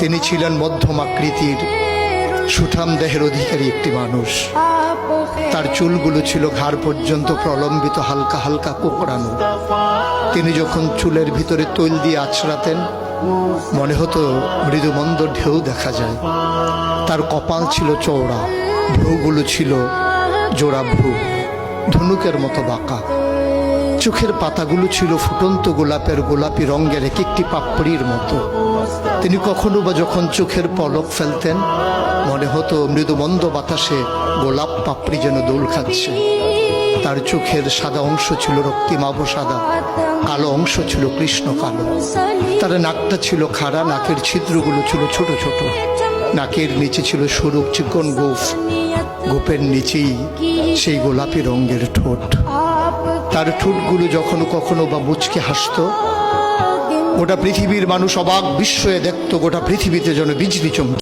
তিনি ছিলেন মধ্যম আকৃতির সুঠাম দেহের অধিকারী একটি মানুষ। তার চুলগুলো ছিল ঘাড় পর্যন্ত প্রলম্বিত, হালকা হালকা কোঁকড়ানো। তিনি যখন চুলের ভিতরে তৈল দিয়ে আছড়াতেন মনে হতো মৃদুমন্দ ঢেউ দেখা যায়। তার কপাল ছিল চওড়া, ভ্রুগুলো ছিল জোড়া ভ্রু, ধনুকের মতো বাঁকা। চোখের পাতাগুলো ছিল ফুটন্ত গোলাপের গোলাপি রঙের এক একটি পাপড়ির মতো। তিনি কখনো বা যখন চোখের পলক ফেলতেন মনে হতো মৃদুমন্দ বাতাসে গোলাপ পাপড়ি যেন দোল খাচ্ছে। তার চোখের সাদা অংশ ছিল রক্তিমাভ সাদা, কালো অংশ ছিল কৃষ্ণ কালো। তার নাকটা ছিল খাড়া, নাকের ছিদ্রগুলো ছিল ছোট ছোট। নাকের নিচে ছিল সরু চিকন গোঁফ, গোঁফের নিচেই সেই গোলাপি রঙের ঠোঁট। তার ঠোঁটগুলো যখন কখনো বা মুচকে হাসত গোটা পৃথিবীর মানুষ অবাক বিস্ময়ে দেখত, গোটা পৃথিবীতে যেন বিজলি চমক।